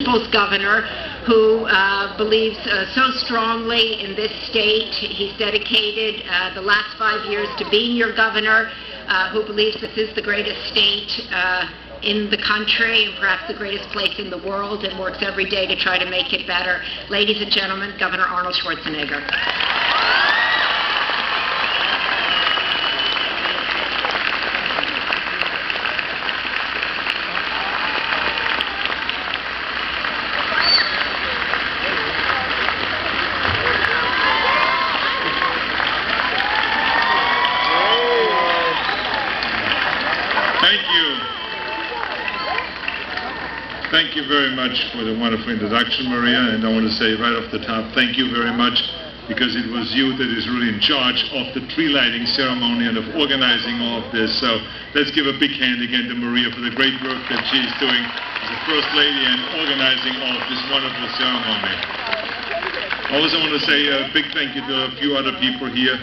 people's governor who believes so strongly in this state. He's dedicated the last 5 years to being your governor, who believes this is the greatest state in the country and perhaps the greatest place in the world, and works every day to try to make it better. Ladies and gentlemen, Governor Arnold Schwarzenegger. Thank you very much for the wonderful introduction, Maria, and I want to say right off the top, thank you very much, because it was you that is really in charge of the tree lighting ceremony and of organizing all of this. So let's give a big hand again to Maria for the great work that she is doing as the First Lady and organizing all of this wonderful ceremony. I also want to say a big thank you to a few other people here.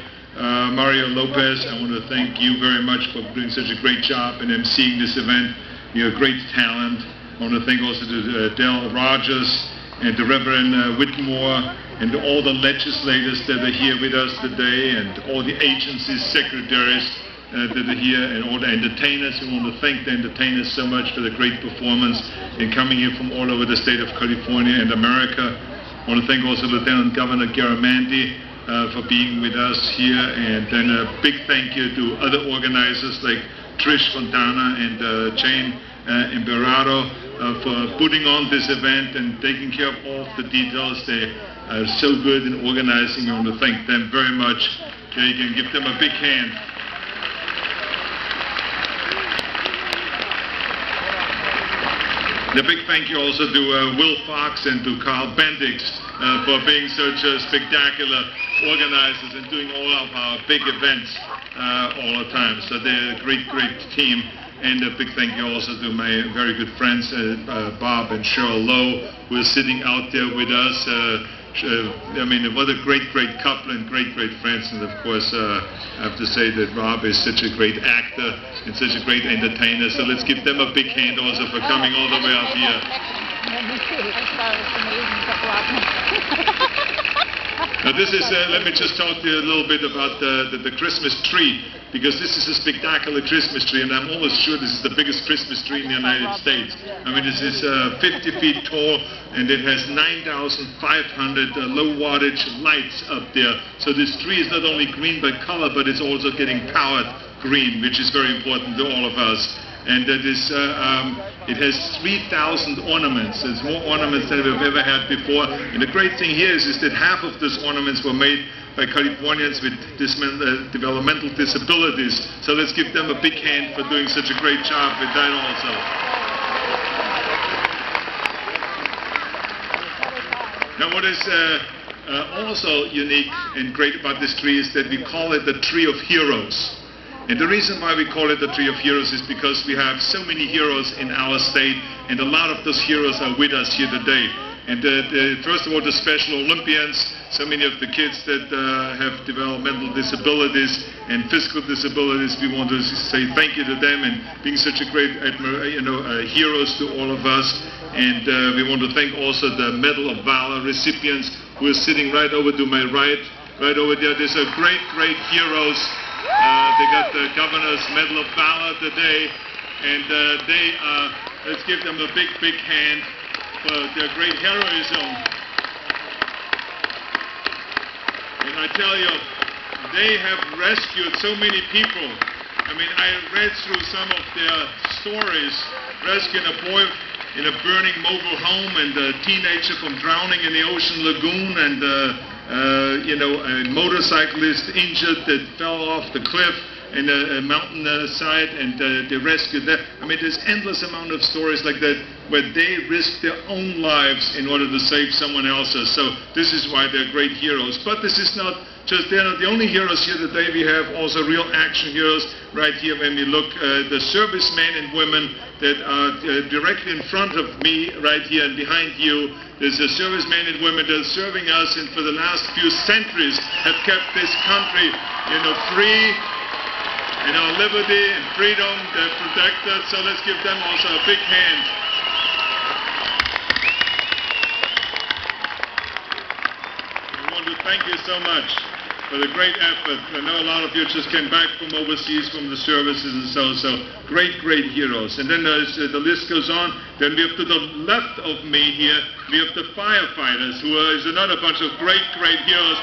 Mario Lopez, I want to thank you very much for doing such a great job in emceeing this event. You're a great talent. I want to thank also to Del Rogers and to Reverend Whitmore and to all the legislators that are here with us today, and all the agencies, secretaries that are here, and all the entertainers. We want to thank the entertainers so much for the great performance and coming here from all over the state of California and America. I want to thank also Lieutenant Governor Garamendi for being with us here, and then a big thank you to other organizers like Trish Fontana and Jane Imberado for putting on this event and taking care of all of the details. They are so good in organizing. I want to thank them very much. Okay, you can give them a big hand. A big thank you also to Will Fox and to Carl Bendix for being such spectacular organizers and doing all of our big events all the time. So they're a great, great team. And a big thank you also to my very good friends, Bob and Cheryl Lowe, who are sitting out there with us. I mean, what a great, great couple and great, great friends. And of course, I have to say that Rob is such a great actor and such a great entertainer. So let's give them a big hand also for coming all the way up here. Now this is, let me just talk to you a little bit about the Christmas tree, because this is a spectacular Christmas tree, and I'm almost sure this is the biggest Christmas tree in the United States. I mean, this is 50 feet tall, and it has 9,500 low wattage lights up there. So this tree is not only green by color, but it's also getting powered green, which is very important to all of us. And that is, it has 3,000 ornaments. There's more ornaments than we've ever had before. And the great thing here is that half of those ornaments were made by Californians with developmental disabilities. So let's give them a big hand for doing such a great job with that also. Now what is also unique and great about this tree is that we call it the Tree of Heroes. And the reason why we call it the Tree of Heroes is because we have so many heroes in our state, and a lot of those heroes are with us here today. And first of all, the Special Olympians, so many of the kids that have developmental disabilities and physical disabilities, we want to say thank you to them and being such a great heroes to all of us. And we want to thank also the Medal of Valor recipients who are sitting right over to my right over there. There's a great, great heroes. They got the Governor's Medal of Valor today, and let's give them a big, big hand for their great heroism. And I tell you, they have rescued so many people. I mean, I read through some of their stories, rescuing a boy in a burning mobile home, and a teenager from drowning in the ocean lagoon, and a motorcyclist injured that fell off the cliff in a mountain side, and they rescued that. I mean, there's endless amount of stories like that where they risk their own lives in order to save someone else's. So this is why they're great heroes. But this is not just, they're not the only heroes here today. We have also real action heroes right here. When we look, the servicemen and women that are directly in front of me right here and behind you. There's a servicemen and women that are serving us, and for the last few centuries have kept this country, free, and our liberty and freedom. They're protected. So let's give them also a big hand. Thank you so much for the great effort. I know a lot of you just came back from overseas, from the services and so great, great heroes. And then the list goes on. Then we have to the left of me here, we have the firefighters, who is another bunch of great, great heroes.